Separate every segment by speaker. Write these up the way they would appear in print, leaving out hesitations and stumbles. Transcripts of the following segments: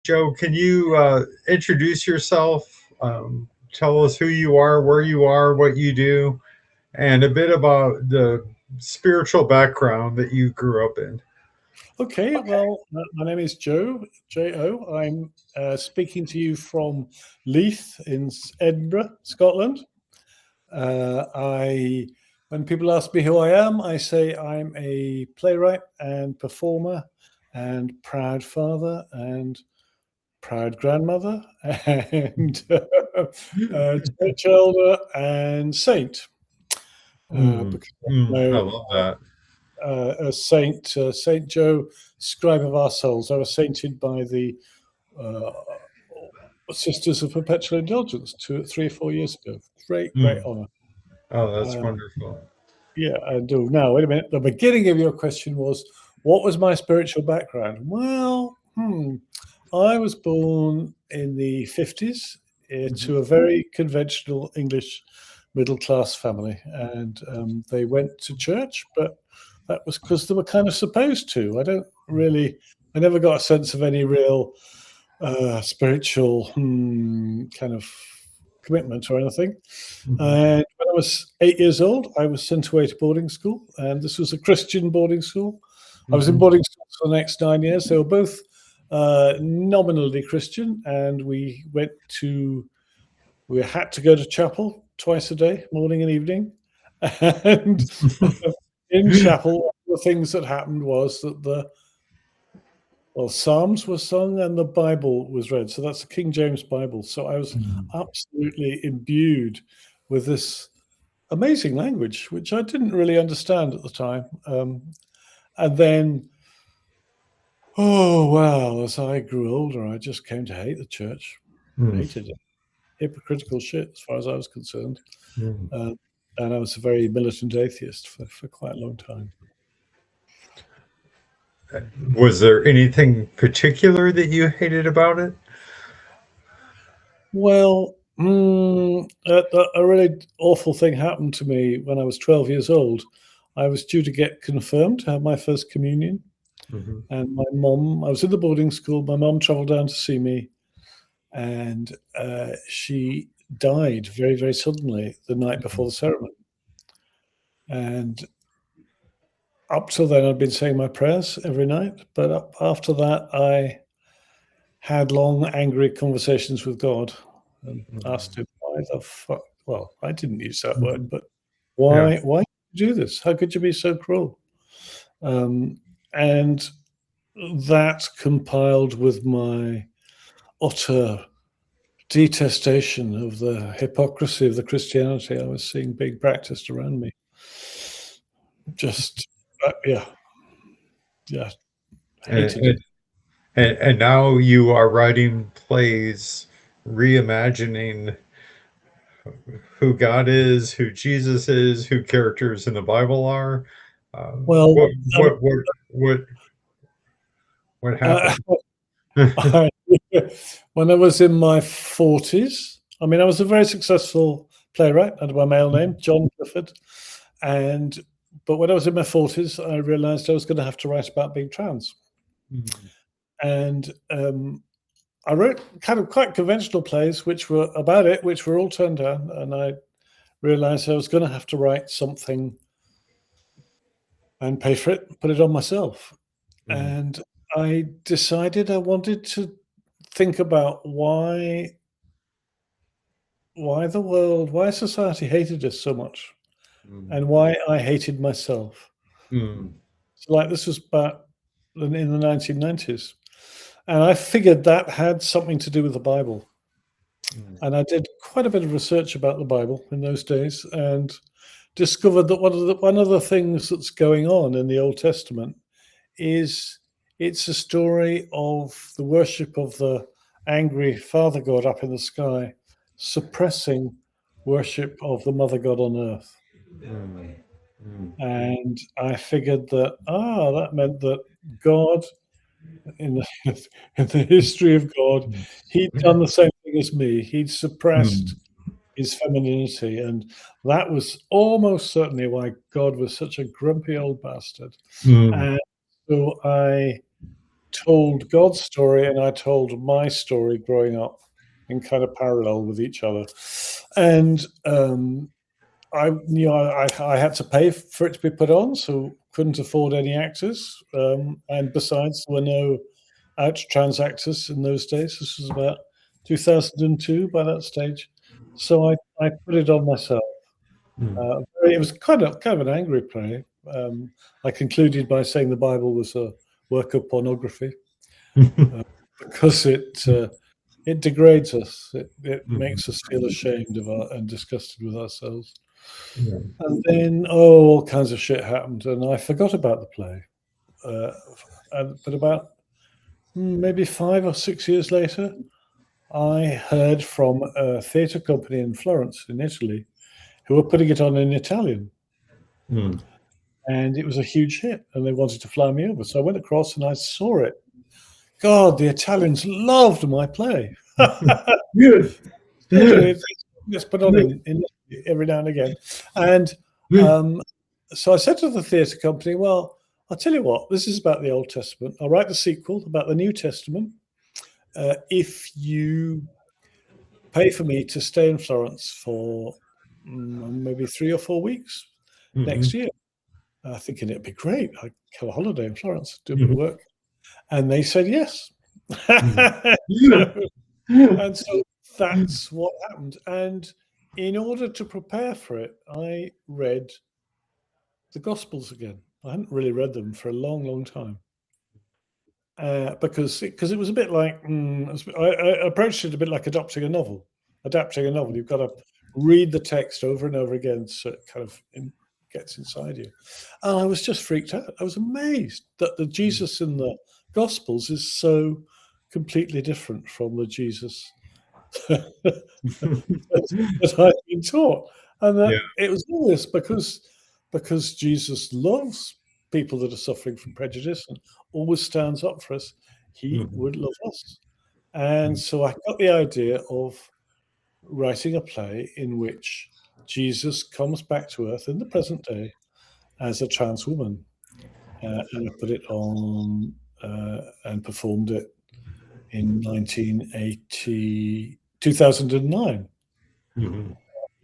Speaker 1: Joe, can you introduce yourself? Tell us who you are, where you are, what you do, and a bit about the spiritual background that you grew up in.
Speaker 2: Okay, well, my name is Joe, J-O. I'm speaking to you from Leith in Edinburgh, Scotland. When people ask me who I am, I say I'm a playwright and performer and proud father and proud grandmother and church elder and saint. Because you
Speaker 1: I
Speaker 2: know,
Speaker 1: love that.
Speaker 2: Saint Joe, scribe of our souls. I was sainted by the uh, Sisters of Perpetual Indulgence 3 or 4 years ago. Great, great
Speaker 1: Mm.
Speaker 2: honor.
Speaker 1: Oh, that's
Speaker 2: Um,
Speaker 1: wonderful.
Speaker 2: yeah, I do. Now, wait a minute. The beginning of your question was, what was my spiritual background? Well, I was born in the 50s
Speaker 1: Mhm.
Speaker 2: to a very conventional English middle class family. And they went to church, but that was because they were kind of supposed to. I never got a sense of any real spiritual kind of commitment or anything.
Speaker 1: Mhm.
Speaker 2: And when I was 8 years old, I was sent away to boarding school, and this was a Christian boarding school. I was in
Speaker 1: Mhm.
Speaker 2: boarding school for the next 9 years. They were both nominally Christian, and we had to go to chapel twice a day, morning and evening. And in chapel, one of the things that happened was that Psalms were sung and the Bible was read. So that's the King James Bible. So I was
Speaker 1: Mhm.
Speaker 2: absolutely imbued with this amazing language, which I didn't really understand at the time. And then, oh, wow, as I grew older, I just came to hate the church,
Speaker 1: Mm.
Speaker 2: hated it. Hypocritical shit, as far as I was concerned.
Speaker 1: Mm.
Speaker 2: Uh, and I was a very militant atheist for quite a long time.
Speaker 1: Was there anything particular that you hated about it?
Speaker 2: Well, a really awful thing happened to me when I was 12 years old. I was due to get confirmed to have my first communion,
Speaker 1: Mhm.
Speaker 2: and I was in the boarding school. My mom traveled down to see me, and she died very, very suddenly the night before the ceremony. And up till then, I'd been saying my prayers every night, but after that, I had long, angry conversations with God and asked him, why the fuck? Well, I didn't use that word,
Speaker 1: Mhm.
Speaker 2: but
Speaker 1: Yeah.
Speaker 2: why did you do this? How could you be so cruel? Um, and that compiled with my utter detestation of the hypocrisy of the Christianity I was seeing being practiced around me. Just, yeah, yeah,
Speaker 1: And,
Speaker 2: hated it.
Speaker 1: and and now you are writing plays, reimagining who God is, who Jesus is, who characters in the Bible are. Uh,
Speaker 2: Well,
Speaker 1: what what what what what
Speaker 2: uh,
Speaker 1: happened?
Speaker 2: I, when I was in my 40s, I mean, I was a very successful playwright under my male name, John Clifford. And but when I was in my 40s, I realized I was going to have to write about being trans.
Speaker 1: Mm.
Speaker 2: And I wrote kind of quite conventional plays, which were about it, which were all turned down. And I realized I was going to have to write something and pay for it, put it on myself.
Speaker 1: Mm.
Speaker 2: And I decided I wanted to think about why society hated us so much,
Speaker 1: Mm.
Speaker 2: and why I hated myself.
Speaker 1: Mm.
Speaker 2: So, like, this was back in the 1990s, and I figured that had something to do with the Bible.
Speaker 1: Mm.
Speaker 2: And I did quite a bit of research about the Bible in those days, and discovered that one of the things that's going on in the Old Testament is it's a story of the worship of the angry Father God up in the sky, suppressing worship of the Mother God on earth.
Speaker 1: Mm. Mm.
Speaker 2: And I figured that that meant that God, in the in the history of God, he'd done the same thing as me. He'd
Speaker 1: Mm.
Speaker 2: suppressed his femininity, and that was almost certainly why God was such a grumpy old bastard.
Speaker 1: Mm.
Speaker 2: And so I told God's story and I told my story growing up in kind of parallel with each other. And I had to pay for it to be put on, so couldn't afford any actors. And besides, there were no out-trans actors in those days. This was about 2002 by that stage. So I put it on myself. It was kind of an angry play. I concluded by saying the Bible was a work of pornography because it degrades us. It makes us feel ashamed of and disgusted with ourselves.
Speaker 1: Yeah.
Speaker 2: And then all kinds of shit happened, and I forgot about the play. But about maybe 5 or 6 years later, I heard from a theatre company in Florence, in Italy, who were putting it on in Italian. And it was a huge hit, and they wanted to fly me over. So I went across and I saw it. God, the Italians loved my play. It's put on in every now and again. And so I said to the theatre company, well, I'll tell you what, this is about the Old Testament. I'll write the sequel about the New Testament if you pay for me to stay in Florence for maybe 3 or 4 weeks next year. Thinking it'd be great. I'd have a holiday in Florence, do a bit of work. And they said yes. And so that's what happened. And in order to prepare for it, I read the Gospels again. I hadn't really read them for a long, long time. Because it was a bit like, I approached it a bit like adapting a novel. You've got to read the text over and over again so it kind of gets inside you. And I was just freaked out. I was amazed that the Jesus in the Gospels is so completely different from the Jesus that I've been taught. And that it was always because Jesus loves people that are suffering from prejudice and always stands up for us, he would love us. And so I got the idea of writing a play in which Jesus comes back to earth in the present day as a trans woman. And I put it on and performed it in 2009,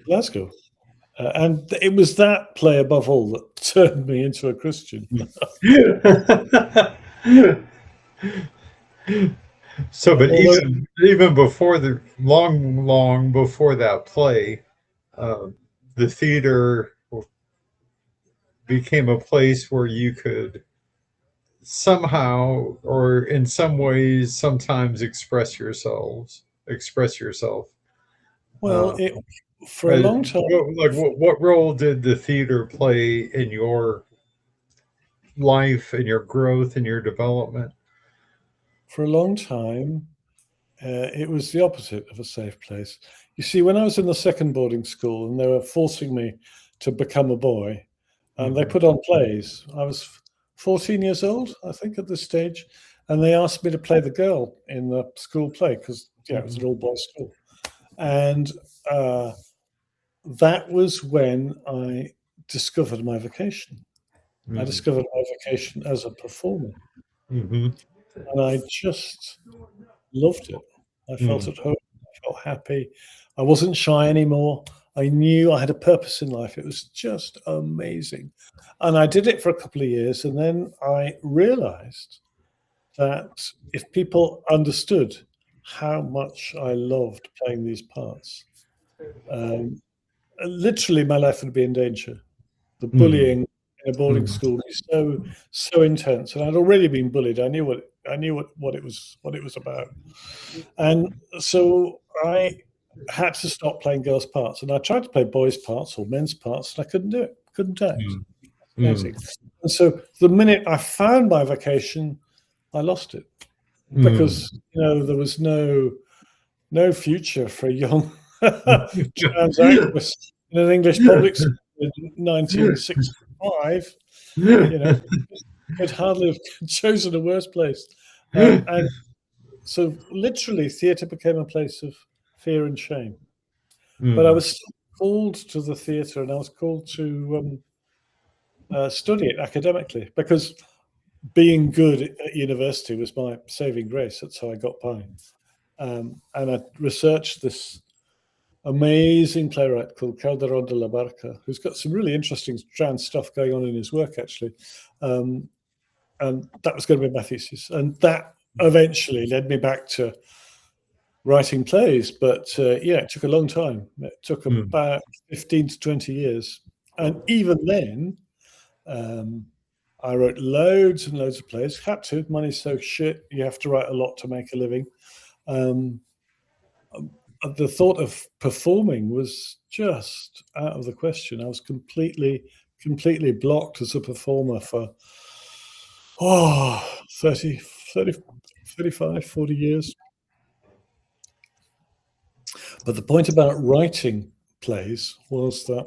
Speaker 2: Glasgow. And it was that play above all that turned me into a Christian.
Speaker 1: So, but even before long before that play, the theater became a place where you could somehow or in some ways sometimes express yourself.
Speaker 2: Well, for a long time,
Speaker 1: what role did the theater play in your life and your growth and your development?
Speaker 2: For a long time, it was the opposite of a safe place. You see, when I was in the second boarding school and they were forcing me to become a boy, and they put on plays, I was 14 years old, I think, at this stage, and they asked me to play the girl in the school play because it was an all-boys school. And that was when I discovered my vocation. I discovered my vocation as a performer. And I just loved it. I felt at home. I felt happy. I wasn't shy anymore. I knew I had a purpose in life. It was just amazing. And I did it for a couple of years. And then I realized that if people understood how much I loved playing these parts, literally my life would be in danger. The bullying in a boarding school was so intense. And I'd already been bullied. I knew what it was about. And so I had to stop playing girls' parts, and I tried to play boys' parts or men's parts, and I couldn't do it. Couldn't act. And so the minute I found my vocation, I lost it because there was no future for a young trans actress in an English public school in 1965. Could hardly have chosen a worse place. And so literally theatre became a place of fear and shame. But I was called to the theatre and I was called to study it academically because being good at university was my saving grace. That's how I got by. And I researched this amazing playwright called Calderón de la Barca, who's got some really interesting trans stuff going on in his work, actually. And that was going to be my thesis. And that eventually led me back to writing plays. But yeah, it took a long time. It took about 15 to 20 years. And even then, I wrote loads and loads of plays. Had to. Money's so shit. You have to write a lot to make a living. The thought of performing was just out of the question. I was completely blocked as a performer for 30, 35, 40 years. But the point about writing plays was that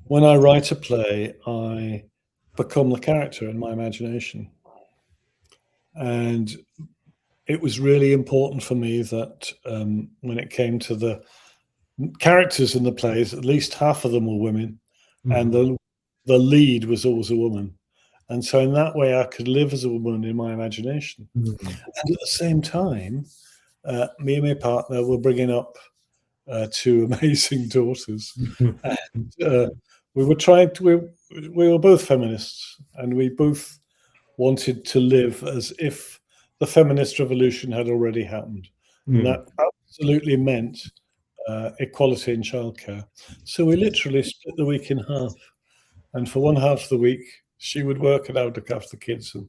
Speaker 2: when I write a play, I become the character in my imagination. And it was really important for me that when it came to the characters in the plays, at least half of them were women, and the lead was always a woman. And so in that way, I could live as a woman in my imagination. And at the same time, me and my partner were bringing up two amazing daughters. And we were both feminists, and we both wanted to live as if the feminist revolution had already happened. And that absolutely meant equality in childcare. So we literally split the week in half. And for one half of the week, she would work and I would look after the kids, and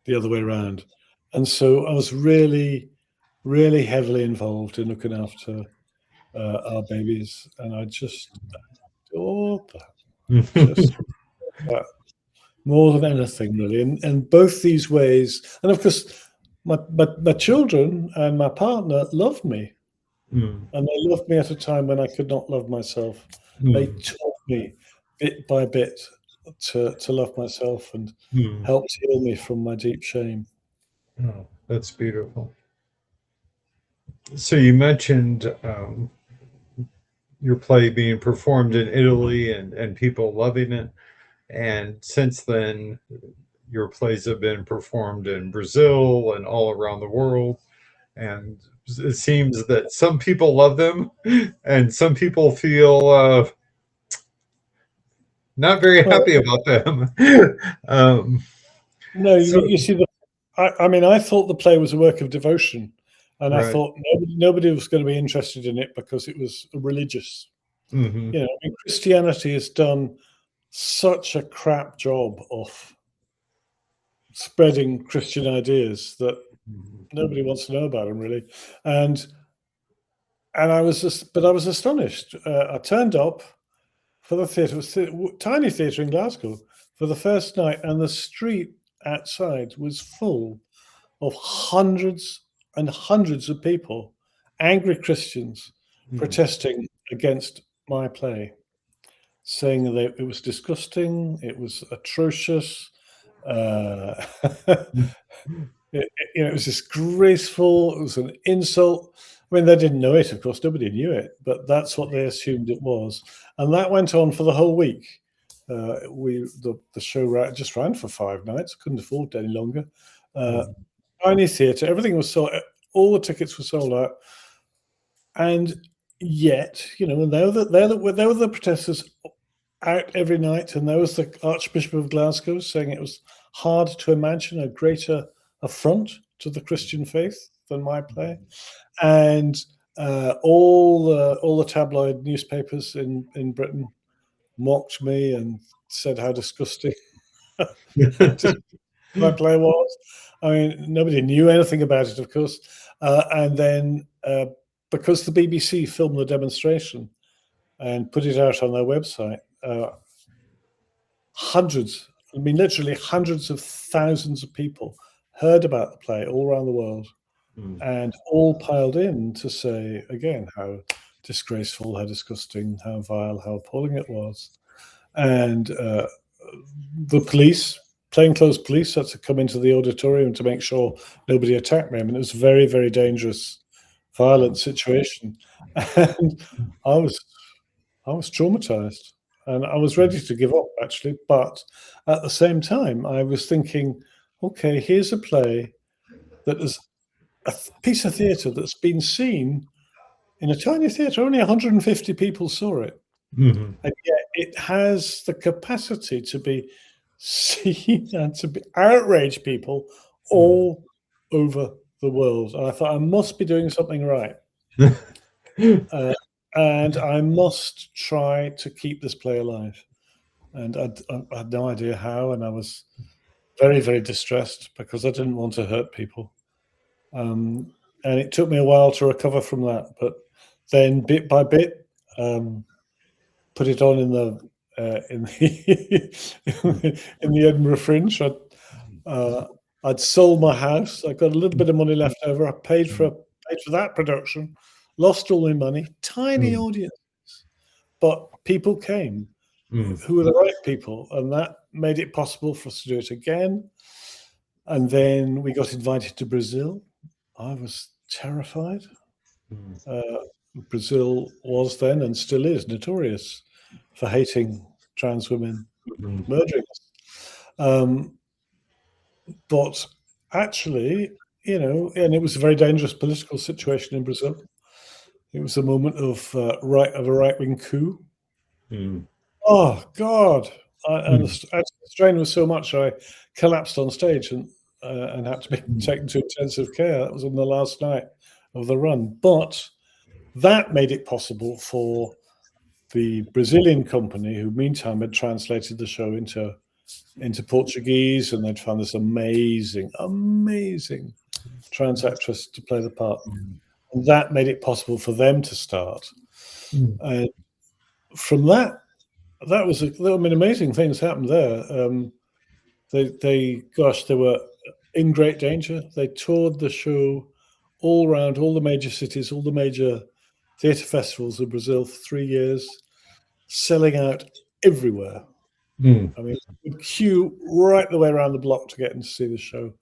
Speaker 2: the other way around. And so I was really, really heavily involved in looking after our babies. And I just adored that. Just that. More than anything, really. And both these ways, and of course, my children and my partner loved me. And they loved me at a time when I could not love myself. They taught me bit by bit to love myself and helped heal me from my deep shame.
Speaker 1: Oh, that's beautiful. So you mentioned your play being performed in Italy and people loving it. And since then, your plays have been performed in Brazil and all around the world. And it seems that some people love them and some people feel not very happy about them.
Speaker 2: No,
Speaker 1: so,
Speaker 2: you see, I mean, I thought the play was a work of devotion, and I
Speaker 1: right.
Speaker 2: thought nobody was going to be interested in it because it was religious.
Speaker 1: Mm-hmm.
Speaker 2: You know, I mean, Christianity has done such a crap job of spreading Christian ideas that nobody wants to know about them, really. And I was astonished. I turned up for the theatre, it was a tiny theatre in Glasgow, for the first night, and the street outside was full of hundreds and hundreds of people, angry Christians, protesting against my play, saying that it was disgusting, it was atrocious, it was disgraceful, it was an insult. I mean, they didn't know it, of course, nobody knew it, but that's what they assumed it was. And that went on for the whole week. The show just ran for 5 nights, couldn't afford it any longer. Tiny theatre, everything was sold, all the tickets were sold out. And yet, you know, there were the protesters out every night, and there was the Archbishop of Glasgow saying it was hard to imagine a greater affront to the Christian faith than my play. And all the tabloid newspapers in Britain mocked me and said how disgusting my play was. I mean, nobody knew anything about it, of course. And then because the BBC filmed the demonstration and put it out on their website, literally hundreds of thousands of people heard about the play all around the world, and all piled in to say, again, how disgraceful, how disgusting, how vile, how appalling it was. And the police, plainclothes police, had to come into the auditorium to make sure nobody attacked me. I mean, it was a very, very dangerous, violent situation. And I was traumatized. and I was ready to give up actually. But at the same time, I was thinking, okay, here's a play that is a piece of theatre that's been seen in a tiny theatre. Only 150 people saw it,
Speaker 1: Mhm.
Speaker 2: and yet it has the capacity to be seen and to be outrage people all over the world. And I thought I must be doing something right. Uh, and I must try to keep this play alive. And I had no idea how, and I was very, very distressed because I didn't want to hurt people. And it took me a while to recover from that, but then bit by bit, put it on in the in the Edinburgh Fringe. I'd sold my house. I got a little bit of money left over. I paid for that production, lost all my money. Tiny
Speaker 1: Mm.
Speaker 2: audience, but people came
Speaker 1: Mm.
Speaker 2: who were the right people, and that made it possible for us to do it again. And then we got invited to Brazil. I was terrified.
Speaker 1: Mm.
Speaker 2: Uh, Brazil was then and still is notorious for hating trans women,
Speaker 1: Mm.
Speaker 2: murdering us. But actually, and it was a very dangerous political situation in Brazil. It was a moment of a right wing coup.
Speaker 1: Mm.
Speaker 2: Oh God! And
Speaker 1: Mm.
Speaker 2: the strain was so much I collapsed on stage and had to be
Speaker 1: Mm.
Speaker 2: taken to intensive care. That was on the last night of the run. But that made it possible for the Brazilian company, who meantime had translated the show into Portuguese, and they'd found this amazing, amazing trans actress to play the part. And that made it possible for them to start.
Speaker 1: Mm.
Speaker 2: And from that, amazing things happened there. They were in great danger. They toured the show all around all the major cities, all the major theatre festivals of Brazil for 3 years, selling out everywhere.
Speaker 1: Mm.
Speaker 2: I mean, we'd queue right the way around the block to get in to see the show.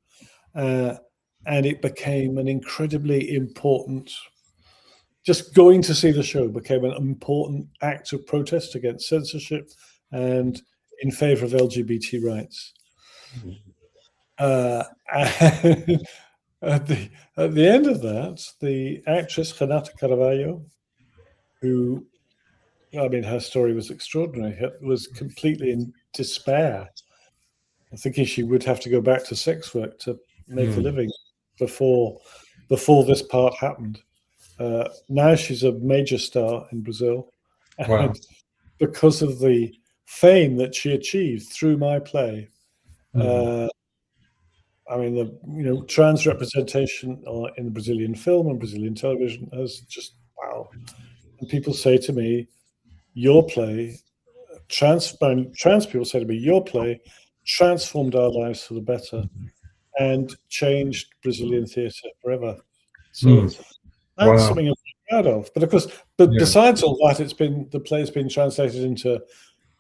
Speaker 2: And it became an incredibly important, just going to see the show became an important act of protest against censorship and in favor of LGBT rights. Uh, and at the end of that, the actress Renata Carvalho, who, I mean, her story was extraordinary, was completely in despair, thinking she would have to go back to sex work to make a
Speaker 1: Mm.
Speaker 2: living before before this part happened. Now she's a major star in Brazil,
Speaker 1: Wow.
Speaker 2: and because of the fame that she achieved through my play,
Speaker 1: Mm.
Speaker 2: uh, I mean, trans representation in the Brazilian film and Brazilian television has just wow. And people say to me, "Your play, trans people say to me, your play transformed our lives for the better and changed Brazilian theatre forever."
Speaker 1: Mm.
Speaker 2: So that's
Speaker 1: Wow.
Speaker 2: something I'm proud of. But of course, but
Speaker 1: Yeah.
Speaker 2: besides all that, the play's been translated into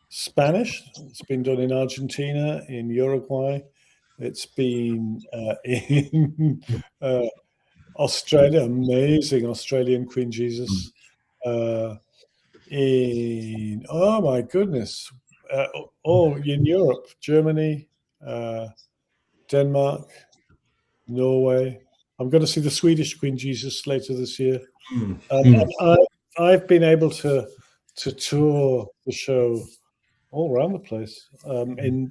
Speaker 2: Spanish. It's been done in Argentina, in Uruguay. It's been in Australia, amazing Australian Queen
Speaker 1: Mm.
Speaker 2: Jesus. Uh, in oh my goodness, in Europe, Germany, uh, Denmark, Norway. I'm going to see the Swedish Queen Jesus later this year.
Speaker 1: Mm. Mm.
Speaker 2: And I've been able to tour the show all around the place. In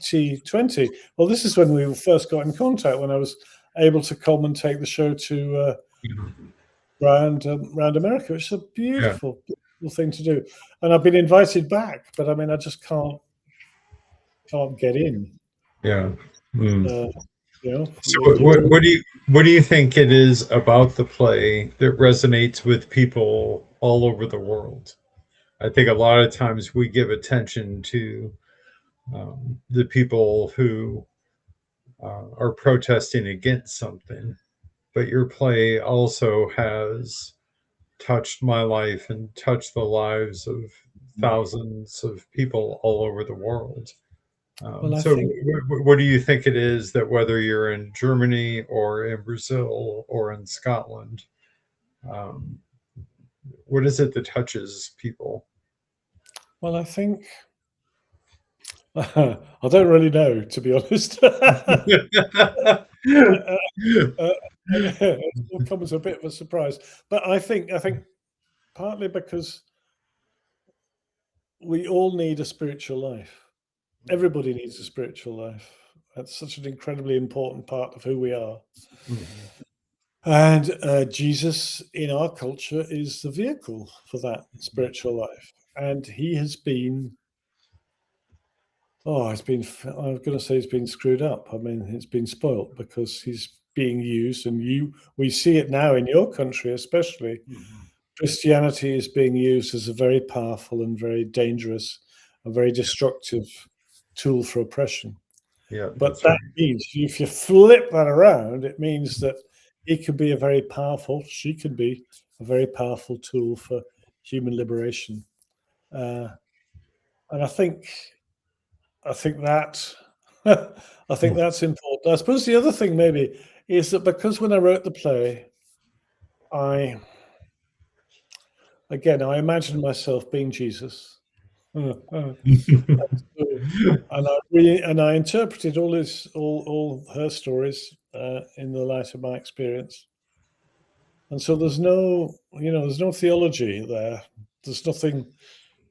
Speaker 2: 2020, well, this is when we first got in contact. When I was able to come and take the show to around America, which is a
Speaker 1: Yeah.
Speaker 2: beautiful, beautiful thing to do. And I've been invited back, but I mean, I just can't get in.
Speaker 1: Yeah. Mm.
Speaker 2: Uh,
Speaker 1: So
Speaker 2: with all
Speaker 1: what do you think it is about the play that resonates with people all over the world? I think a lot of times we give attention to the people who are protesting against something, but your play also has touched my life and touched the lives of thousands of people all over the world.
Speaker 2: well, I
Speaker 1: So,
Speaker 2: think
Speaker 1: what do you think it is that whether you're in Germany or in Brazil or in Scotland, um, what is it that touches people?
Speaker 2: Well, I think I don't really know, to be honest. Uh, uh, it all comes as a bit of a surprise, but I think partly because we all need a spiritual life. Everybody needs a spiritual life. That's such an incredibly important part of who we are.
Speaker 1: Mhm.
Speaker 2: And Jesus in our culture is the vehicle for that spiritual life. And he has been, I'm going to say he's been screwed up. I mean, it's been spoilt because he's being used, and we see it now in your country, especially.
Speaker 1: Mhm.
Speaker 2: Christianity is being used as a very powerful and very dangerous, a very destructive tool for oppression.
Speaker 1: Yeah,
Speaker 2: But
Speaker 1: that's right.
Speaker 2: that means if you flip that around, it means that it can be a very powerful, she can be a very powerful tool for human liberation. Uh, and I think that I think that's important. I suppose the other thing maybe is that because when I wrote the play, I I imagined myself being Jesus. And I interpreted all her stories in the light of my experience. And so there's no theology there. There's nothing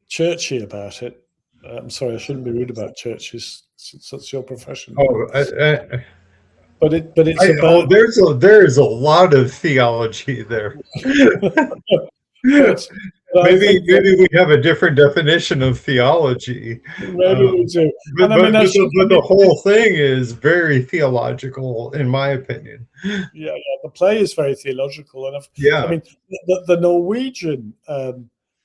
Speaker 2: churchy about it. I'm sorry, I shouldn't be rude about churches since that's your profession.
Speaker 1: Oh,
Speaker 2: But it's about
Speaker 1: there's a lot of theology there.
Speaker 2: but I
Speaker 1: Maybe
Speaker 2: think that
Speaker 1: we have a different definition of theology,
Speaker 2: maybe we
Speaker 1: um,
Speaker 2: do. And I mean,
Speaker 1: but the whole thing is very theological, in my opinion.
Speaker 2: yeah, the play is very theological, and I
Speaker 1: Yeah.
Speaker 2: mean, the Norwegian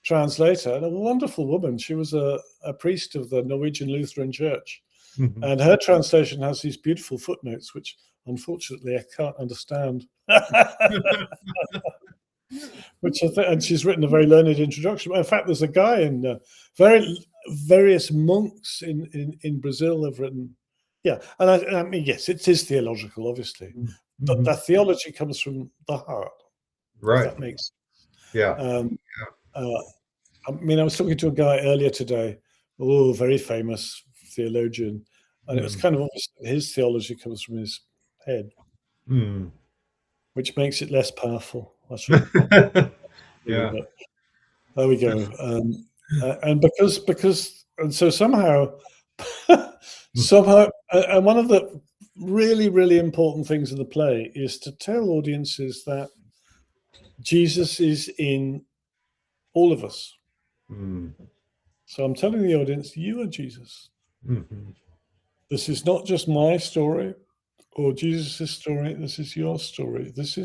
Speaker 2: translator, a wonderful woman. She was a priest of the Norwegian Lutheran Church,
Speaker 1: Mhm.
Speaker 2: and her translation has these beautiful footnotes, which unfortunately I can't understand. And she's written a very learned introduction. In fact, there's a guy in various monks in Brazil have written. Yeah, and I mean, yes, it is theological, obviously, but
Speaker 1: Mhm.
Speaker 2: that theology comes from the heart, if
Speaker 1: Right.
Speaker 2: that makes.
Speaker 1: Yeah.
Speaker 2: Um, uh, I mean, I was talking to a guy earlier today, very famous theologian, and it was
Speaker 1: Mm.
Speaker 2: kind of obvious that his theology comes from his head,
Speaker 1: Mm.
Speaker 2: which makes it less powerful. I shouldn't really,
Speaker 1: Yeah.
Speaker 2: but there we go. And and so somehow, and one of the really, really important things in the play is to tell audiences that Jesus is in all of us.
Speaker 1: Mm.
Speaker 2: So I'm telling the audience, you are Jesus.
Speaker 1: Mhm.
Speaker 2: This is not just my story or Jesus' story. This is your story. This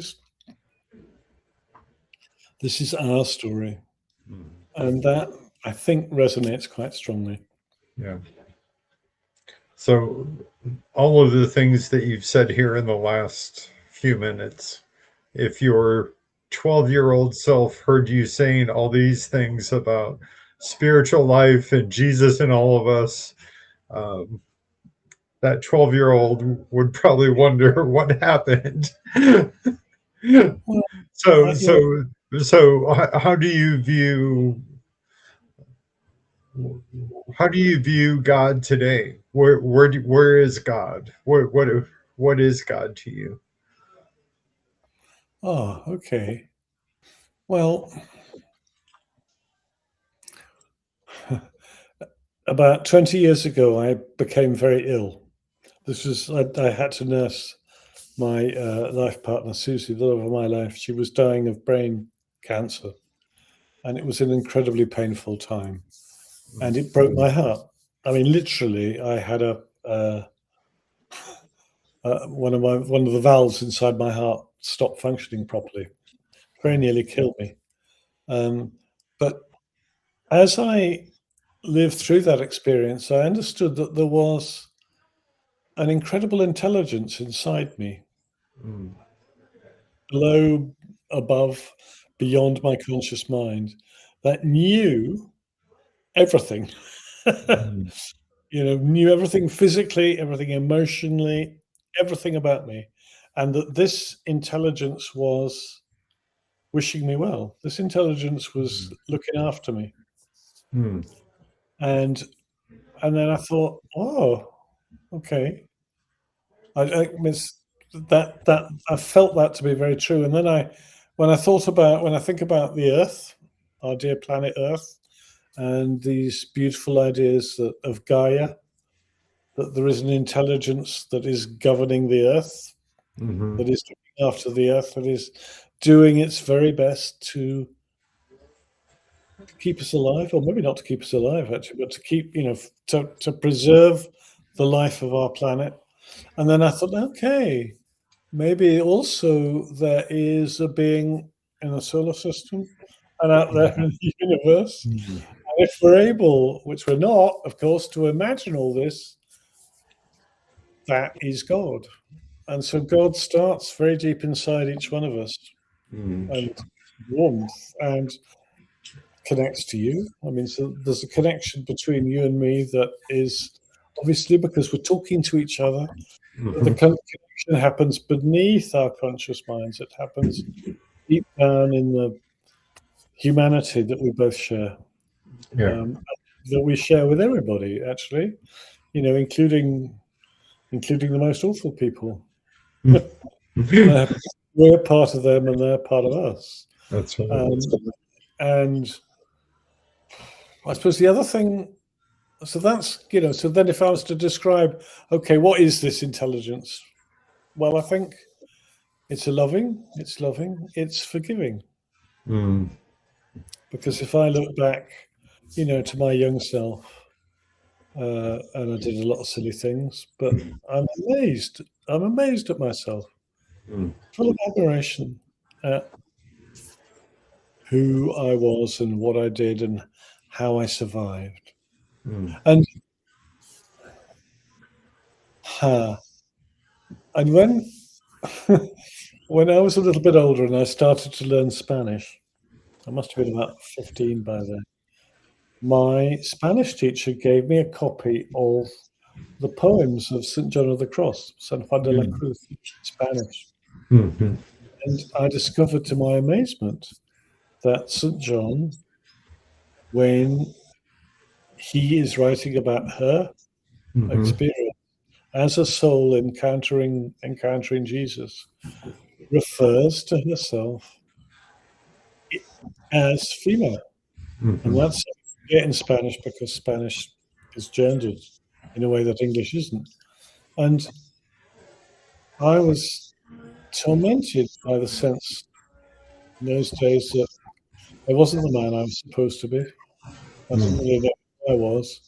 Speaker 2: is our story,
Speaker 1: Mm.
Speaker 2: and that I think resonates quite strongly.
Speaker 1: Yeah. So all of the things that you've said here in the last few minutes, if your 12-year-old self heard you saying all these things about spiritual life and Jesus and all of us, um, that 12-year-old would probably wonder what happened.
Speaker 2: Well,
Speaker 1: so,
Speaker 2: I, you know,
Speaker 1: so, how do you view God today? Where is God? What is God to you?
Speaker 2: okay. Well, about 20 years ago, I became very ill. I had to nurse my life partner, Susie, the love of my life. She was dying of brain cancer, and it was an incredibly painful time. And it broke my heart. I mean, literally, I had one of the valves inside my heart stopped functioning properly. Very nearly killed me. But as I lived through that experience, I understood that there was an incredible intelligence inside me,
Speaker 1: Mm,
Speaker 2: below, above, beyond my conscious mind, that knew everything.
Speaker 1: mm,
Speaker 2: Knew everything physically, everything emotionally, everything about me. And that this intelligence was wishing me well. This intelligence was
Speaker 1: mm,
Speaker 2: looking after me.
Speaker 1: mm.
Speaker 2: And then I thought, oh, okay. I miss that I felt that to be very true. And then when I think about the Earth, our dear planet Earth, and these beautiful ideas of Gaia, that there is an intelligence that is governing the Earth,
Speaker 1: Mm-hmm.
Speaker 2: that is looking after the Earth, that is doing its very best to keep us alive, or maybe not to keep us alive actually, but to keep, to preserve the life of our planet. And then I thought, okay, maybe also there is a being in the solar system and out there in the universe.
Speaker 1: Mm-hmm.
Speaker 2: And if we're able, which we're not, of course, to imagine all this, that is God. And so God starts very deep inside each one of us and warmth and connects to you. I mean, so there's a connection between you and me that is obviously because we're talking to each other. The
Speaker 1: Mm-hmm.
Speaker 2: connection happens beneath our conscious minds. It happens deep down in the humanity that we both share,
Speaker 1: Yeah.
Speaker 2: that we share with everybody, actually, including the most awful people. We're part of them and they're part of us.
Speaker 1: That's right.
Speaker 2: And I suppose the other thing, so that's, so then if I was to describe, okay, what is this intelligence? Well, I think it's loving, it's forgiving.
Speaker 1: Mm.
Speaker 2: Because if I look back, to my young self, and I did a lot of silly things, but I'm amazed. I'm amazed at myself,
Speaker 1: Mm.
Speaker 2: full of admiration at who I was and what I did and how I survived.
Speaker 1: Mm.
Speaker 2: And and when when I was a little bit older and I started to learn Spanish, I must have been about 15 by then. My Spanish teacher gave me a copy of the poems of St. John of the Cross, San Juan de la
Speaker 1: Mm.
Speaker 2: Cruz, in Spanish.
Speaker 1: Mm-hmm.
Speaker 2: And I discovered to my amazement that St. John, when he is writing about her
Speaker 1: Mm-hmm.
Speaker 2: experience as a soul encountering Jesus, refers to herself as female. And
Speaker 1: Mm-hmm.
Speaker 2: that's in Spanish because Spanish is gendered in a way that English isn't. And I was tormented by the sense in those days that I wasn't the man I was supposed to be. I didn't
Speaker 1: Mm.
Speaker 2: really know who I was.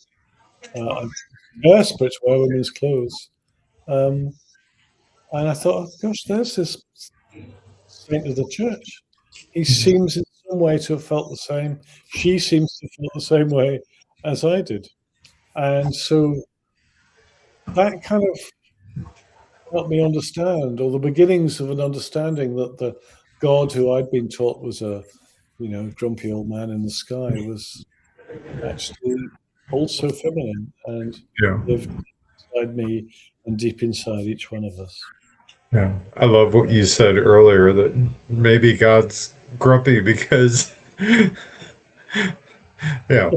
Speaker 2: I'm desperate to wear women's clothes. And I thought, oh, gosh, there's this saint of the church. He seems in some way to have felt the same. She seems to feel the same way as I did. And so that kind of helped me understand, or the beginnings of an understanding that the God who I'd been taught was a, grumpy old man in the sky was actually also feminine and
Speaker 1: Yeah.
Speaker 2: lived inside me and deep inside each one of us.
Speaker 1: Yeah. I love what you said earlier that maybe God's grumpy because yeah,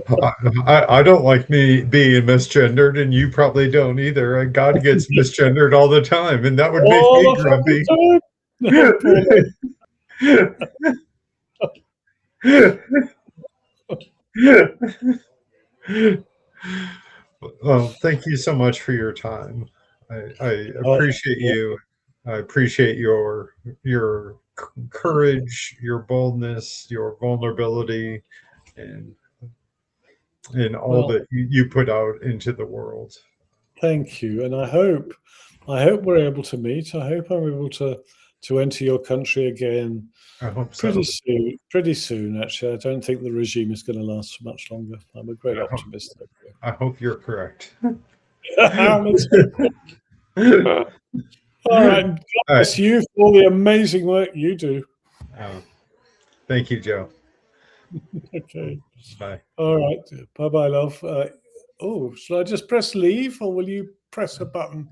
Speaker 1: I don't like me being misgendered, and you probably don't either. And God gets misgendered all the time, and that would make
Speaker 2: All
Speaker 1: me
Speaker 2: the fucking
Speaker 1: grumpy.
Speaker 2: time. No, poor
Speaker 1: Well, thank you so much for your time. I
Speaker 2: lad.
Speaker 1: appreciate you. I appreciate your courage, your boldness, your vulnerability, and all
Speaker 2: Well,
Speaker 1: that you put out into the world.
Speaker 2: thank you, and I hope we're able to meet. I hope I'm able to enter your country again
Speaker 1: I hope
Speaker 2: pretty
Speaker 1: so.
Speaker 2: soon. Pretty soon, actually. I don't think the regime is going to last for much longer. I'm a great
Speaker 1: I hope,
Speaker 2: optimist.
Speaker 1: I hope you're correct.
Speaker 2: Let's
Speaker 1: All
Speaker 2: hope. All right. God
Speaker 1: right.
Speaker 2: bless you for all the amazing work you do.
Speaker 1: Uh, thank you, Joe.
Speaker 2: Okay.
Speaker 1: Bye.
Speaker 2: All right. Bye bye, love. Oh, should I just press leave or will you press a button?